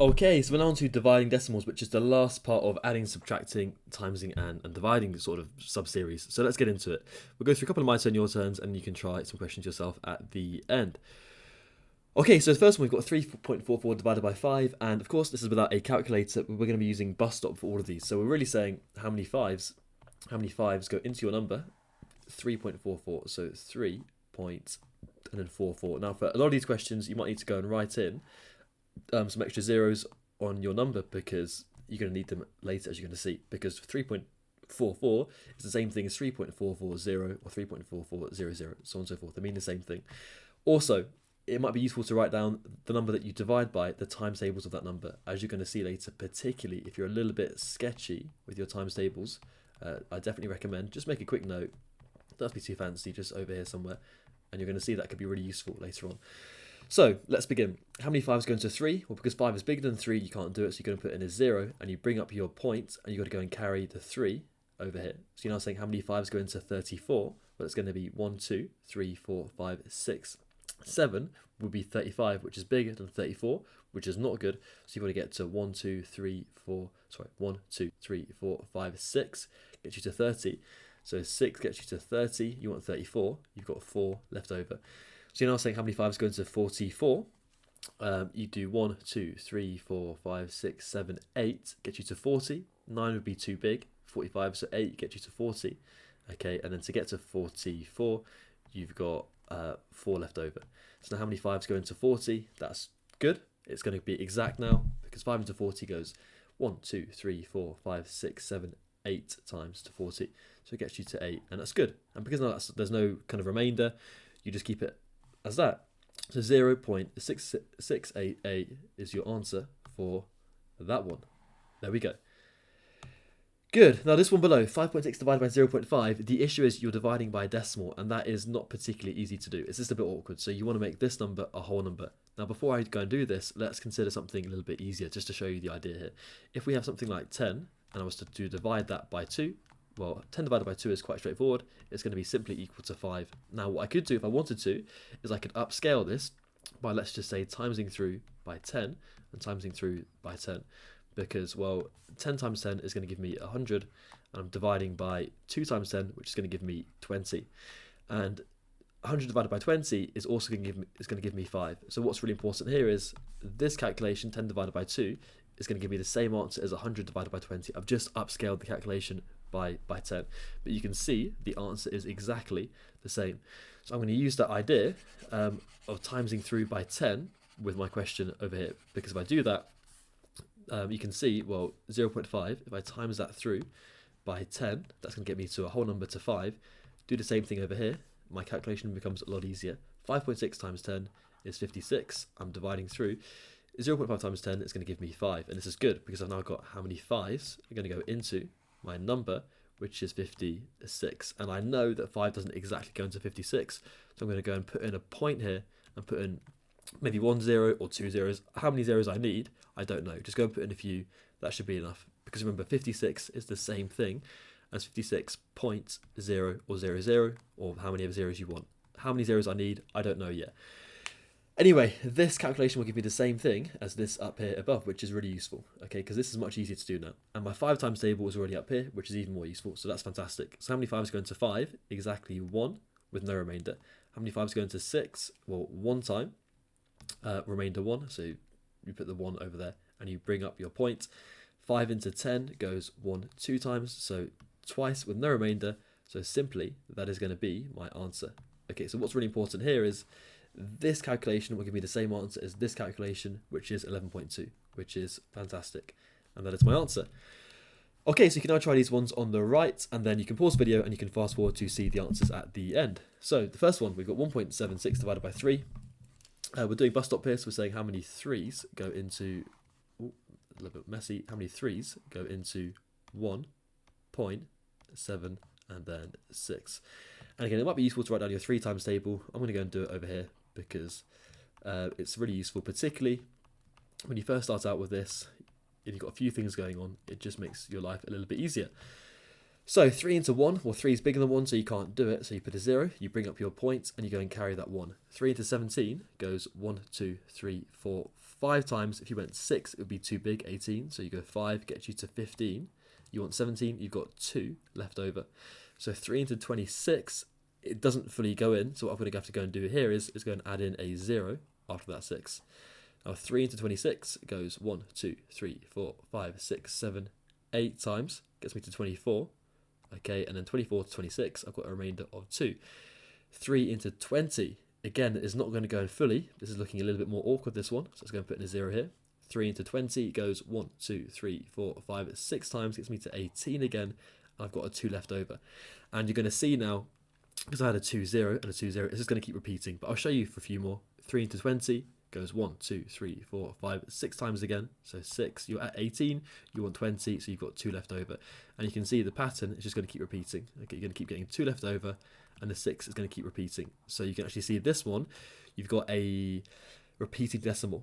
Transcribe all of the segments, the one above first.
Okay, so we're now on to dividing decimals, which is the last part of adding, subtracting, timesing, and dividing sort of sub-series. So let's get into it. We'll go through a couple of my turn, your turns, and you can try some questions yourself at the end. Okay, so the first one, we've got 3.44 divided by 5, and of course this is without a calculator. We're going to be using bus stop for all of these. So we're really saying how many fives go into your number, 3.44, so 3 point, and then 44. Now for a lot of these questions, you might need to go and write in some extra zeros on your number because you're going to need them later, as you're going to see, because 3.44 is the same thing as 3.440 or 3.4400, so on and so forth. They mean the same thing. Also, it might be useful to write down the number that you divide by, the times tables of that number, as you're going to see later, particularly if you're a little bit sketchy with your times tables. I definitely recommend just make a quick note. Don't have to be too fancy, just over here somewhere, and you're going to see that could be really useful later on. So let's begin. How many fives go into 3? Well, because 5 is bigger than 3, you can't do it, so you're going to put in a 0, and you bring up your point, and you've got to go and carry the 3 over here. So you're now saying how many fives go into 34? Well, it's going to be 1, 2, 3, 4, 5, 6, 7 would be 35, which is bigger than 34, which is not good. So you've got to get to 1, 2, 3, 4, 1, 2, 3, 4, 5, 6, gets you to 30. So 6 gets you to 30, you want 34, you've got 4 left over. So you're now saying how many fives go into 44? You do 1, 2, 3, 4, 5, 6, 7, 8, get you to 40. 9 would be too big. 45, so 8 get you to 40. Okay, and then to get to 44, you've got 4 left over. So now how many fives go into 40? That's good. It's going to be exact now because 5 into 40 goes 1, 2, 3, 4, 5, 6, 7, 8 times to 40. So it gets you to 8, and that's good. And because now there's no kind of remainder, you just keep it as that. So 0.6688 is your answer for that one. There we go. Good. Now this one below, 5.6 divided by 0.5, the issue is you're dividing by a decimal, and that is not particularly easy to do. It's just a bit awkward, so you want to make this number a whole number. Now before I go and do this, let's consider something a little bit easier, just to show you the idea here. If we have something like 10, and I was to divide that by 2, well, 10 divided by 2 is quite straightforward. It's going to be simply equal to 5. Now what I could do if I wanted to, is I could upscale this by, let's just say, timesing through by 10, and timesing through by 10. Because, well, 10 times 10 is going to give me 100, and I'm dividing by 2 times 10, which is going to give me 20. And 100 divided by 20 is also going to give me 5. So what's really important here is this calculation, 10 divided by 2, is going to give me the same answer as 100 divided by 20. I've just upscaled the calculation by 10. But you can see the answer is exactly the same. So I'm going to use that idea of timesing through by 10 with my question over here, because if I do that, you can see, well, 0.5, if I times that through by 10, that's going to get me to a whole number to 5. Do the same thing over here. My calculation becomes a lot easier. 5.6 times 10 is 56. I'm dividing through. 0.5 times 10 is going to give me 5. And this is good because I've now got how many 5s are going to go into my number, which is 56. And I know that 5 doesn't exactly go into 56. So I'm going to go and put in a point here and put in maybe 1 0 or 2 zeros. How many zeros I need, I don't know. Just go and put in a few. That should be enough. Because remember, 56 is the same thing as 56.0 or 00, or how many zeros you want. How many zeros I need, I don't know yet. Anyway, this calculation will give me the same thing as this up here above, which is really useful, okay, because this is much easier to do now. And my 5 times table is already up here, which is even more useful, so that's fantastic. So how many 5s go into 5? Exactly 1, with no remainder. How many 5s go into 6? Well, 1 time, remainder 1, so you put the 1 over there, and you bring up your point. 5 into 10 goes 1 2 times, so twice with no remainder, so simply that is going to be my answer. Okay, so what's really important here is this calculation will give me the same answer as this calculation, which is 11.2, which is fantastic. And that is my answer. Okay, so you can now try these ones on the right, and then you can pause the video and you can fast forward to see the answers at the end. So the first one, we've got 1.76 divided by 3. We're doing bus stop here, so we're saying how many 3s go into, a little bit messy, how many 3s go into 1.7 and then 6. And again, it might be useful to write down your 3 times table. I'm going to go and do it over here because it's really useful, particularly when you first start out with this. If you've got a few things going on, it just makes your life a little bit easier. So 3 into 1, well, 3 is bigger than 1, so you can't do it. So you put a 0, you bring up your point, and you go and carry that 1. 3 into 17 goes 1, 2, 3, 4, 5 times. If you went 6, it would be too big, 18. So you go 5, gets you to 15. You want 17, you've got 2 left over. So 3 into 26, it doesn't fully go in. So what I'm going to have to go and do here is go and add in a 0 after that 6. Now 3 into 26 goes 1, 2, 3, 4, 5, 6, 7, 8 times. Gets me to 24. Okay, and then 24 to 26, I've got a remainder of 2. 3 into 20, again, is not going to go in fully. This is looking a little bit more awkward, this one. So let's go and put in a 0 here. 3 into 20 goes 1, 2, 3, 4, 5, 6 times. Gets me to 18 again. I've got a 2 left over. And you're going to see now, because I had a 2, 0 and a 2, 0, it's just going to keep repeating. But I'll show you for a few more. 3 into 20 goes 1, 2, 3, 4, 5, 6 times again. So 6, you're at 18, you want 20, so you've got 2 left over. And you can see the pattern is just going to keep repeating. Okay, you're going to keep getting 2 left over, and the 6 is going to keep repeating. So you can actually see this one, you've got a repeating decimal,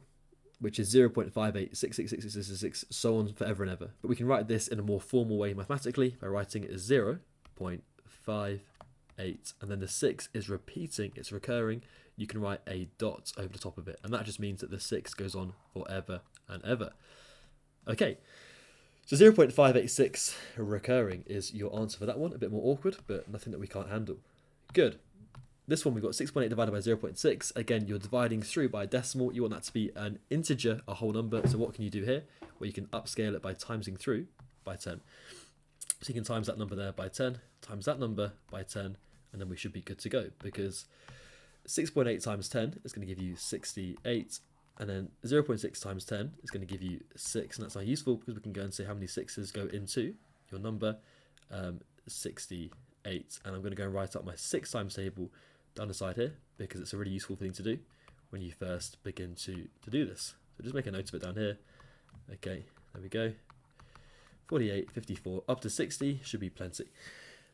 which is 0.58666666, so on forever and ever. But we can write this in a more formal way mathematically by writing it as 0.58, and then the 6 is repeating, it's recurring. You can write a dot over the top of it, and that just means that the 6 goes on forever and ever. Okay, so 0.586 recurring is your answer for that one. A bit more awkward, but nothing that we can't handle. Good. This one we've got 6.8 divided by 0.6. Again, you're dividing through by a decimal. You want that to be an integer, a whole number. So what can you do here? Well, you can upscale it by timesing through by 10. So you can times that number there by 10, times that number by 10, and then we should be good to go, because 6.8 times 10 is going to give you 68, and then 0.6 times 10 is going to give you 6, and that's not useful because we can go and see how many 6's go into your number, 68, and I'm going to go and write up my 6 times table down the side here, because it's a really useful thing to do when you first begin to do this. So just make a note of it down here. Okay, there we go. 48, 54, up to 60 should be plenty.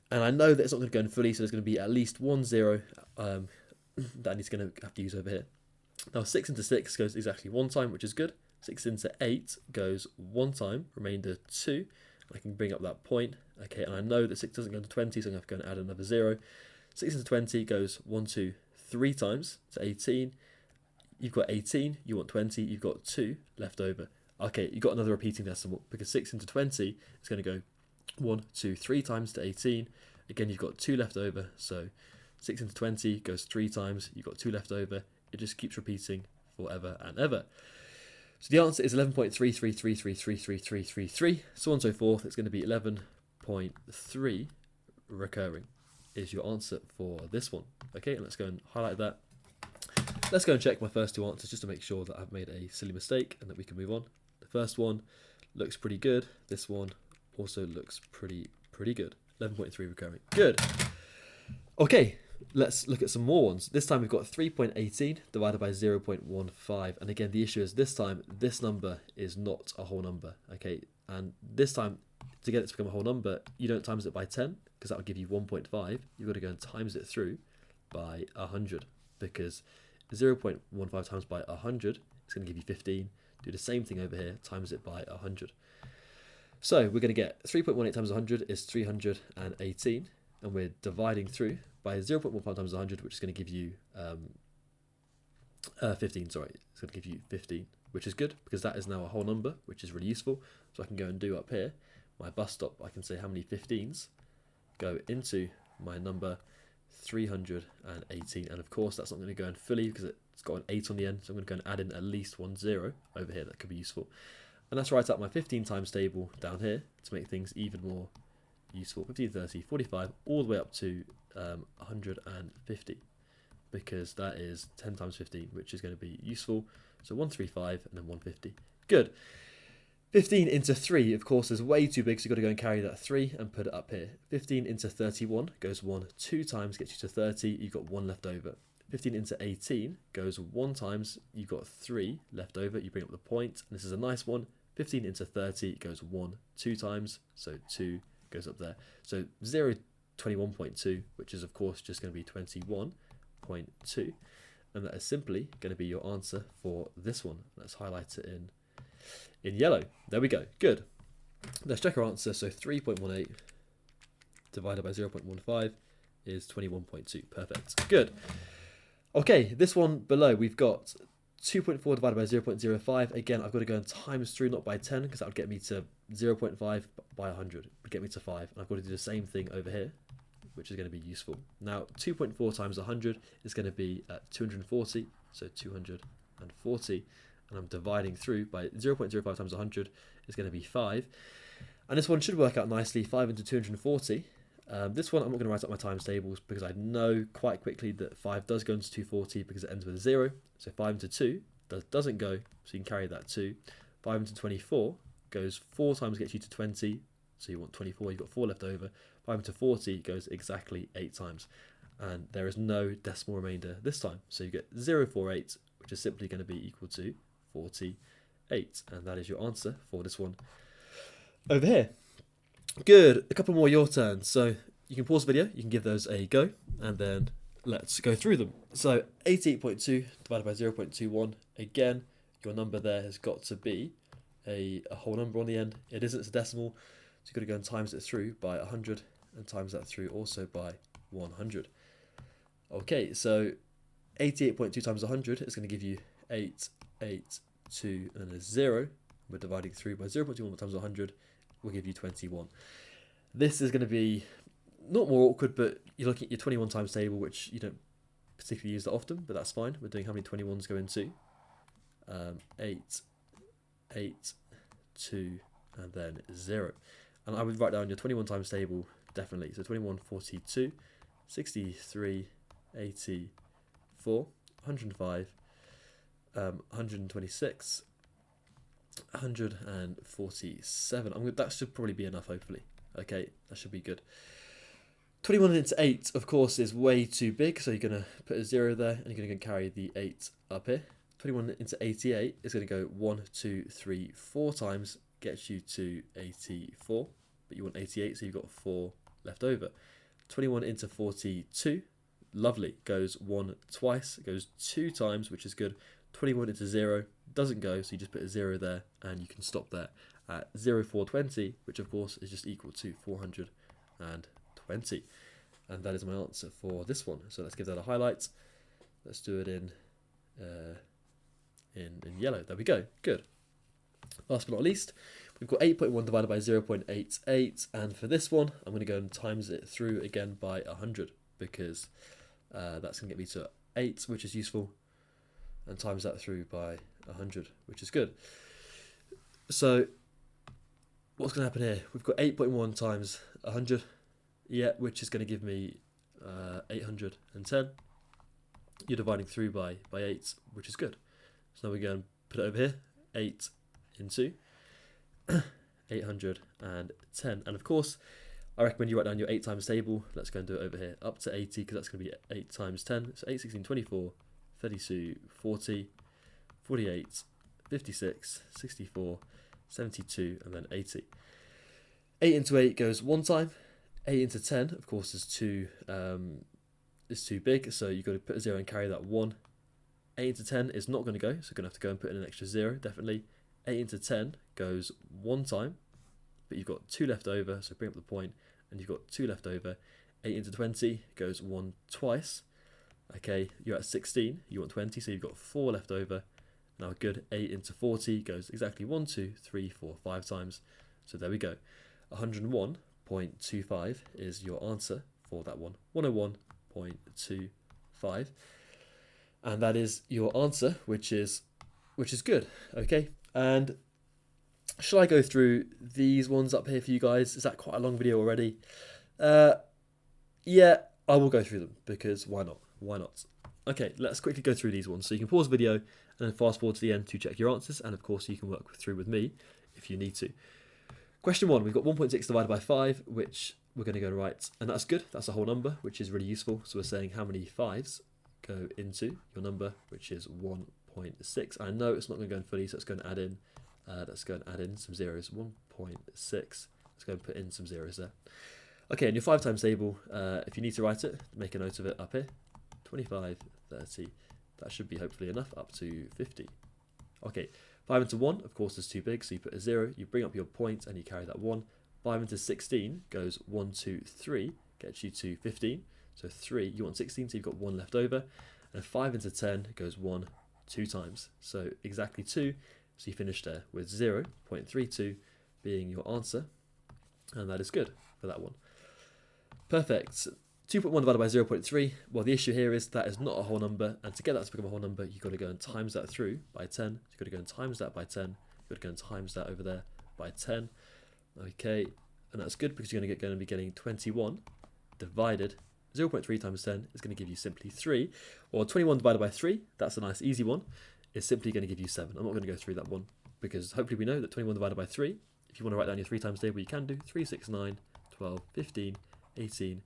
And I know that it's not going to go in fully, so there's going to be at least 1 0 that I need to have to use over here. Now 6 into 6 goes exactly 1 time, which is good. 6 into 8 goes 1 time, remainder 2. I can bring up that point. Okay, and I know that 6 doesn't go into 20, so I'm going to have to go and add another 0. 6 into 20 goes 1, 2, 3 times to 18. You've got 18, you want 20, you've got 2 left over. Okay, you've got another repeating decimal, because 6 into 20 is going to go 1, 2, 3 times to 18. Again, you've got 2 left over, so 6 into 20 goes 3 times, you've got 2 left over. It just keeps repeating forever and ever. So the answer is 11.33333333, so on and so forth. It's going to be 11.3 recurring is your answer for this one. Okay, and let's go and highlight that. Let's go and check my first 2 answers just to make sure that I've made a silly mistake and that we can move on. The first one looks pretty good. This one also looks pretty good. 11.3 recurring. Good. Okay, let's look at some more ones. This time we've got 3.18 divided by 0.15. And again, the issue is this time, this number is not a whole number. Okay, and this time, to get it to become a whole number, you don't times it by 10, because that would give you 1.5. You've got to go and times it through by 100, because 0.15 times by 100 is going to give you 15. Do the same thing over here, times it by 100. So we're going to get 3.18 times 100 is 318, and we're dividing through by 0.15 times 100, which is going to give you 15. Sorry, it's going to give you 15, which is good because that is now a whole number, which is really useful. So I can go and do up here my bus stop. I can say how many 15s go into my number 318, and of course that's not going to go in fully because it's got an 8 on the end, so I'm going to go and add in at least 1 0 over here. That could be useful. And let's write up my 15 times table down here to make things even more useful. 15, 30, 45, all the way up to 150, because that is 10 times 15, which is going to be useful. So 135 and then 150. Good. 15 into 3, of course, is way too big, so you've got to go and carry that 3 and put it up here. 15 into 31 goes 1 2 times, gets you to 30, you've got 1 left over. 15 into 18 goes 1 times, you've got 3 left over, you bring up the point, and this is a nice one. 15 into 30 goes 1 2 times, so 2 goes up there. So 0, 21.2, which is of course just going to be 21.2, and that is simply going to be your answer for this one. Let's highlight it in yellow. There we go. Good. Let's check our answer. So 3.18 divided by 0.15 is 21.2. Perfect. Good. Okay, this one below we've got 2.4 divided by 0.05. Again, I've got to go and times through, not by 10, because that would get me to 0.5 by 100. Would get me to 5. And I've got to do the same thing over here, which is going to be useful. Now, 2.4 times 100 is going to be 240. So 240. And I'm dividing through by 0.05 times 100 is going to be 5. And this one should work out nicely. 5 into 240. This one I'm not going to write up my times tables because I know quite quickly that 5 does go into 240 because it ends with a 0. So 5 into 2 doesn't go, so you can carry that 2. 5 into 24 goes 4 times, gets you to 20. So you want 24, you've got 4 left over. 5 into 40 goes exactly 8 times. And there is no decimal remainder this time. So you get 048, which is simply going to be equal to 48. And that is your answer for this one over here. Good. A couple more your turn. So you can pause the video, you can give those a go, and then let's go through them. So 88.2 divided by 0.21. Again, your number there has got to be a whole number on the end. It isn't, it's a decimal. So you've got to go and times it through by 100 and times that through also by 100. Okay, so 88.2 times 100 is going to give you 882 and then a 0. We're dividing through by 0.21 times 100 will give you 21. This is going to be not more awkward, but you're looking at your 21 times table, which you don't particularly use that often, but that's fine. We're doing how many 21s go into 8, 8, 2, and then 0. And I would write down your 21 times table, definitely. So 21, 42, 63, 84, 105, 126, 147. That should probably be enough, hopefully. Okay, that should be good. 21 into 8, of course, is way too big, so you're going to put a 0 there, and you're going to carry the 8 up here. 21 into 88 is going to go 1, 2, 3, 4 times, gets you to 84, but you want 88, so you've got 4 left over. 21 into 42, lovely, goes 1 twice, goes 2 times, which is good. 21 into 0 doesn't go, so you just put a 0 there, and you can stop there at 0420, which of course is just equal to 420. And that is my answer for this one. So let's give that a highlight. Let's do it in yellow. There we go. Good. Last but not least, we've got 8.1 divided by 0.88, and for this one, I'm going to go and times it through again by 100 because that's going to get me to 8, which is useful, and times that through by 100, which is good. So what's going to happen here? We've got 8.1 times 100, yeah, which is going to give me 810. You're dividing through by 8, which is good. So now we go and put it over here, 8 into 810. And of course, I recommend you write down your 8 times table. Let's go and do it over here, up to 80, because that's going to be 8 times 10. So 8, 16, 24, 32, 40, 48, 56, 64, 72, and then 80. 8 into 8 goes 1 time. 8 into 10, of course, is too big, so you've got to put a 0 and carry that 1. 8 into 10 is not going to go, so you're going to have to go and put in an extra 0, definitely. 8 into 10 goes 1 time, but you've got 2 left over, so bring up the point, and you've got 2 left over. 8 into 20 goes 1 twice. Okay, you're at 16, you want 20, so you've got 4 left over. Now good, 8 into 40 goes exactly 1, 2, 3, 4, 5 times. So there we go. 101.25 is your answer for that one. 101.25. And that is your answer, which is good. Okay, and shall I go through these ones up here for you guys? Is that quite a long video already? Yeah, I will go through them because why not? Why not? Okay, let's quickly go through these ones. So you can pause the video and then fast forward to the end to check your answers. And of course, you can work through with me if you need to. Question 1, we've got 1.6 divided by 5, which we're going to go and write. And that's good. That's a whole number, which is really useful. So we're saying how many 5s go into your number, which is 1.6. I know it's not going to go in fully, so let's go and add in. Let's go and add in some zeros. 1.6. Let's go and put in some zeros there. Okay, and your 5 times table, if you need to write it, make a note of it up here. 25, 30, that should be hopefully enough, up to 50. Okay, 5 into 1, of course, is too big, so you put a 0, you bring up your point and you carry that 1. 5 into 16 goes 1, 2, 3, gets you to 15. So 3, you want 16, so you've got 1 left over. And 5 into 10 goes 1, 2 times. So exactly 2. So you finish there with 0.32 being your answer. And that is good for that one. Perfect. 2.1 divided by 0.3. Well, the issue here is that is not a whole number. And to get that to become a whole number, you've got to go and times that through by 10. You've got to go and times that by 10. You've got to go and times that over there by 10. Okay. And that's good because you're going to be getting 21 divided 0.3 times 10 is going to give you simply 3. Or 21 divided by 3, that's a nice easy one, is simply going to give you 7. I'm not going to go through that one because hopefully we know that 21 divided by 3, if you want to write down your 3 times table, you can do 3, 6, 9, 12, 15, 18,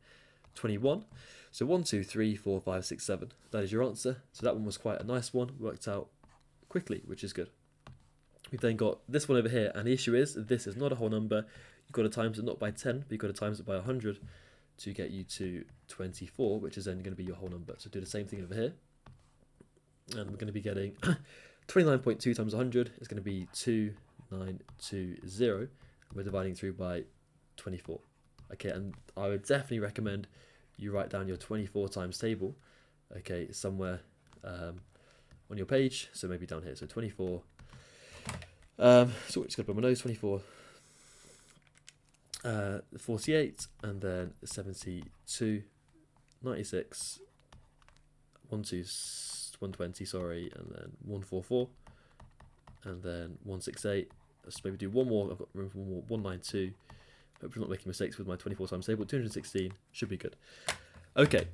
21. So 1, 2, 3, 4, 5, 6, 7. That is your answer. So that one was quite a nice one, worked out quickly, which is good. We've then got this one over here, and the issue is this is not a whole number. You've got to times it not by 10, but you've got to times it by 100 to get you to 24, which is then going to be your whole number. So do the same thing over here. And we're going to be getting 29.2 times 100 is going to be 2920. We're dividing through by 24. Okay, and I would definitely recommend you write down your 24 times table, okay, somewhere on your page. So maybe down here. So 24. So we're just going to put my nose, 24. 48, and then 72, 96, 120, sorry, and then 144, and then 168. Let's maybe do one more. I've got room for one more. 192. Hopefully not making mistakes with my 24 times table. 216 should be good. Okay,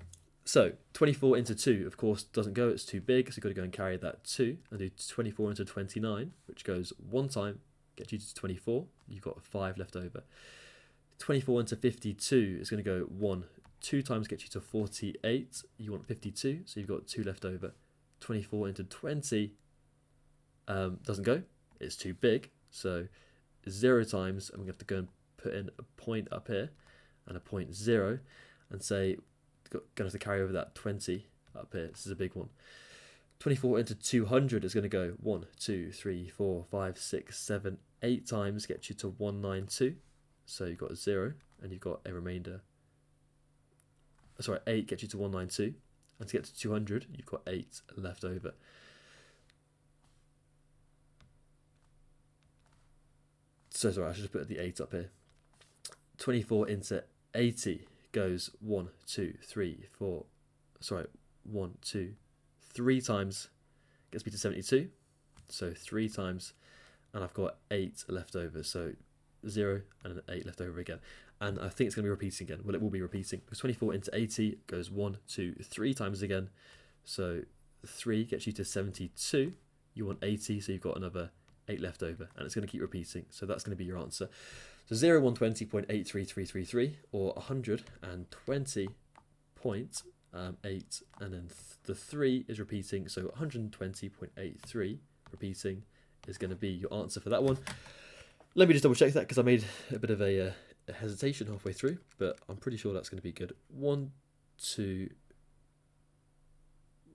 so 24 into 2, of course, doesn't go. It's too big, so you've got to go and carry that 2 and do 24 into 29, which goes one time, gets you to 24. You've got 5 left over. 24 into 52 is going to go 1. 2 times gets you to 48. You want 52, so you've got 2 left over. 24 into 20 doesn't go. It's too big. So 0 times, and we have to go and put in a point up here and a point 0 and say, going to have to carry over that 20 up here. This is a big one. 24 into 200 is going to go 1, 2, 3, 4, 5, 6, 7, 8 times, gets you to 192. So you've got 0, and you've got a remainder. Sorry, 8 gets you to 192. And to get to 200, you've got 8 left over. So sorry, I should just put the 8 up here. 24 into 80 goes 1, 2, 3, 4. Sorry, 1, 2, 3 times. Gets me to 72. So 3 times. And I've got 8 left over. So 0 and an 8 left over again, and I think it's going to be repeating again. Well, it will be repeating because 24 into 80 goes 1, 2, 3 times again. So 3 gets you to 72. You want 80, so you've got another 8 left over, and it's going to keep repeating. So that's going to be your answer. So 120.83333 or 120.8, and then the 3 is repeating. So 120.83 repeating is going to be your answer for that one. Let me just double check that because I made a bit of a hesitation halfway through, but I'm pretty sure that's going to be good. 1, 2,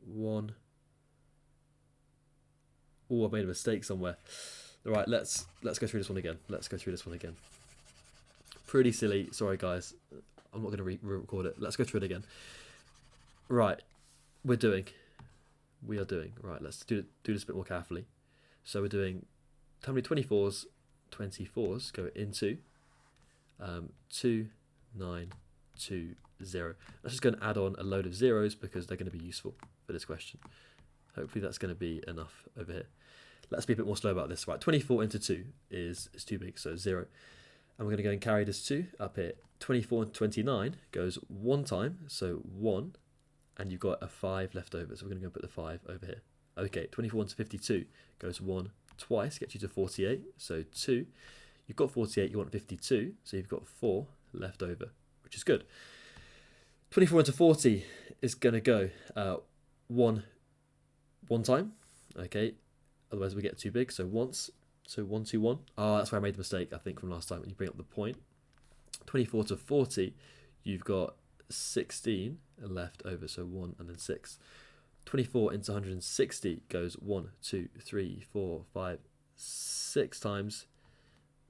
1. Oh, I've made a mistake somewhere. All right, let's go through this one again. Pretty silly. Sorry, guys. I'm not going to re-record it. Let's go through it again. Right, we are doing. Right, let's do this a bit more carefully. So we're doing how many 24s? 24s go into 2, 9, 2, 0. Let's just go and add on a load of zeros because they're going to be useful for this question. Hopefully that's going to be enough over here. Let's be a bit more slow about this. Right, 24 into 2 is too big, so 0. And we're going to go and carry this 2 up here. 24 and 29 goes 1 time, so 1, and you've got a 5 left over. So we're going to go and put the 5 over here. Okay, 24 to 52 goes 1 twice, gets you to 48, so 2. You've got 48, you want 52, so you've got 4 left over, which is good. 24 into 40 is going to go 1 time, okay, otherwise we get too big, so once, so 1, 2, 1. Oh, that's where I made the mistake, I think, from last time when you bring up the point. 24 to 40, you've got 16 left over, so 1 and then 6. 24 into 160 goes 1, 2, 3, 4, 5, 6 times,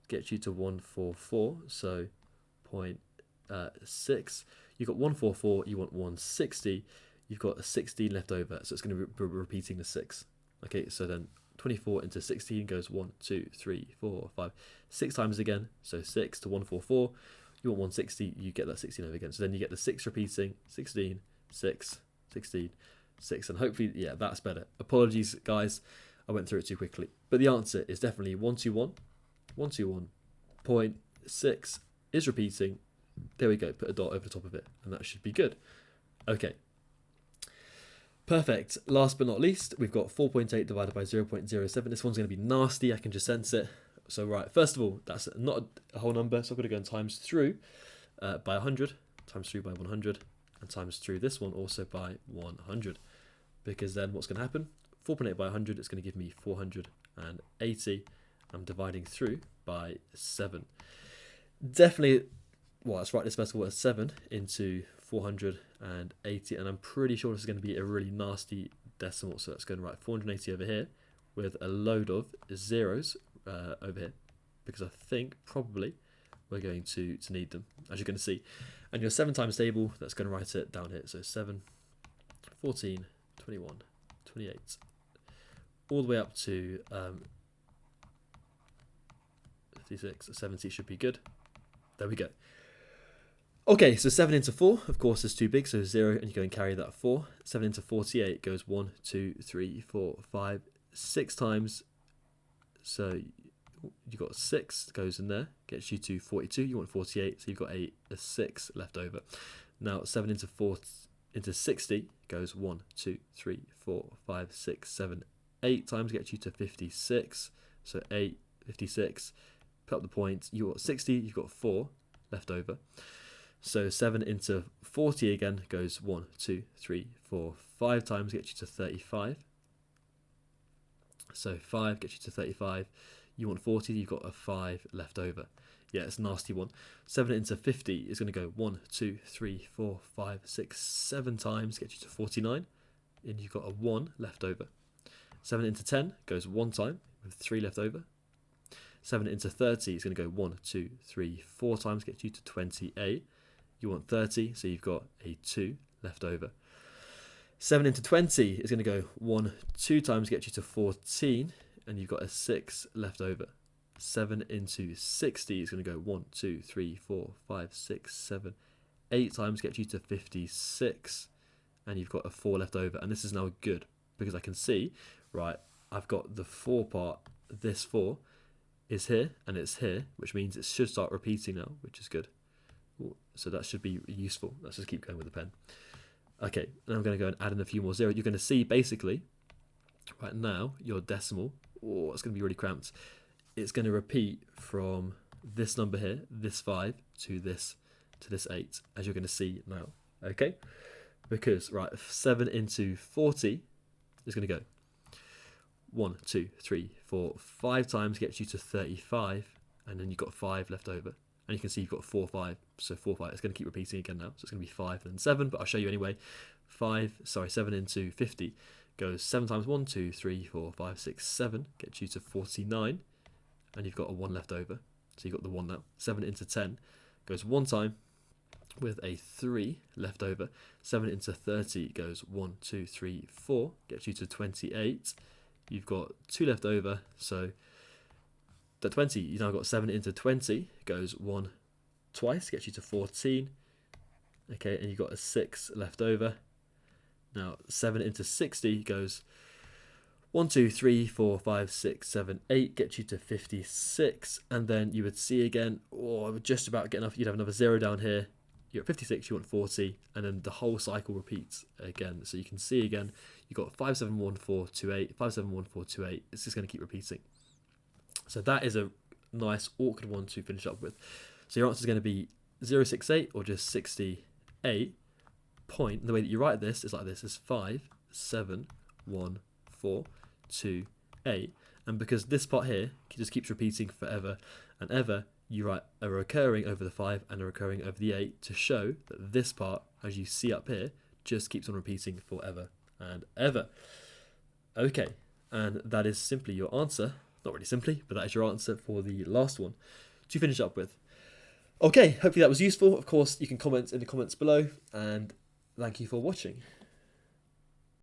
gets you to 144, so 0.6. You've got 144, you want 160, you've got a 16 left over, so it's going to be repeating the 6. Okay, so then 24 into 16 goes 1, 2, 3, 4, 5, 6 times again. So 6 to 144. You want 160, you get that 16 over again. So then you get the 6 repeating, 16, 6, 16, 6. And hopefully, yeah, that's better. Apologies, guys. I went through it too quickly. But the answer is definitely 121. 121.6 is repeating. There we go. Put a dot over the top of it. And that should be good. Okay. Perfect. Last but not least, we've got 4.8 divided by 0.07. This one's going to be nasty. I can just sense it. So, right, first of all, that's not a whole number. So, I've got to go and times through by 100, times through by 100, and times through this one also by 100. Because then what's going to happen? 4.8 by 100, it's going to give me 480. I'm dividing through by 7. Definitely, well, let's write this first of all as 7 into 480, and I'm pretty sure this is going to be a really nasty decimal, so that's going to write 480 over here with a load of zeros over here, because I think probably we're going to need them, as you're going to see. And your 7 times table, that's going to write it down here, so 7, 14, 21, 28, all the way up to 56, 70 should be good. There we go. Okay, so 7 into 4, of course, is too big, so 0, and you go and carry that 4. 7 into 48 goes 1, 2, 3, 4, 5, 6 times. So you got 6 goes in there, gets you to 42. You want 48, so you've got a 6 left over. Now 7 into 4 into 60 goes 1, 2, 3, 4, 5, 6, 7, 8 times, gets you to 56. So 8, 56. Put up the point. You got 60. You've got 4 left over. So 7 into 40 again goes 1, 2, 3, 4, 5 times, gets you to 35. So 5 gets you to 35. You want 40, you've got a 5 left over. Yeah, it's a nasty one. 7 into 50 is going to go 1, 2, 3, 4, 5, 6, 7 times, gets you to 49. And you've got a 1 left over. 7 into 10 goes 1 time with 3 left over. 7 into 30 is going to go 1, 2, 3, 4 times, gets you to 28. You want 30, so you've got a 2 left over. 7 into 20 is going to go 1, 2 times, get you to 14, and you've got a 6 left over. 7 into 60 is going to go 1, 2, 3, 4, 5, 6, 7, 8 times, get you to 56, and you've got a 4 left over. And this is now good, because I can see, right, I've got the 4 part, this 4 is here, and it's here, which means it should start repeating now, which is good. So that should be useful. Let's just keep going with the pen. Okay, and I'm going to go and add in a few more zeros. You're going to see basically right now your decimal, it's going to be really cramped. It's going to repeat from this number here, this 5, to this 8, as you're going to see now. Okay, because right, 7 into 40 is going to go 1, 2, 3, 4, 5 times, gets you to 35, and then you've got 5 left over. And you can see you've got 4, 5. So 4, 5. It's going to keep repeating again now. So it's going to be 5 and then 7, but I'll show you anyway. 7 into 50 goes 7 times 1, 2, 3, 4, 5, 6, 7. Gets you to 49. And you've got a 1 left over. So you've got the 1 now. 7 into 10 goes 1 time with a 3 left over. 7 into 30 goes 1, 2, 3, 4. Gets you to 28. You've got 2 left over. So the 20, you've now got 7 into 20, goes 1 twice, gets you to 14. Okay, and you've got a 6 left over. Now, 7 into 60 goes 1, 2, 3, 4, 5, 6, 7, 8, gets you to 56. And then you would see again, I would just about get enough, you'd have another 0 down here. You're at 56, you want 40, and then the whole cycle repeats again. So you can see again, you've got 571428, 571428. It's just going to keep repeating. So that is a nice awkward one to finish up with. So your answer is going to be 068 or just 68. Point. The way that you write this is like this: is 5, 7, 1, 4, 2, 8. And because this part here just keeps repeating forever and ever, you write a recurring over the 5 and a recurring over the 8 to show that this part, as you see up here, just keeps on repeating forever and ever. Okay, and that is simply your answer. Not really simply, but that is your answer for the last one to finish up with. Okay, hopefully that was useful. Of course, you can comment in the comments below, and thank you for watching.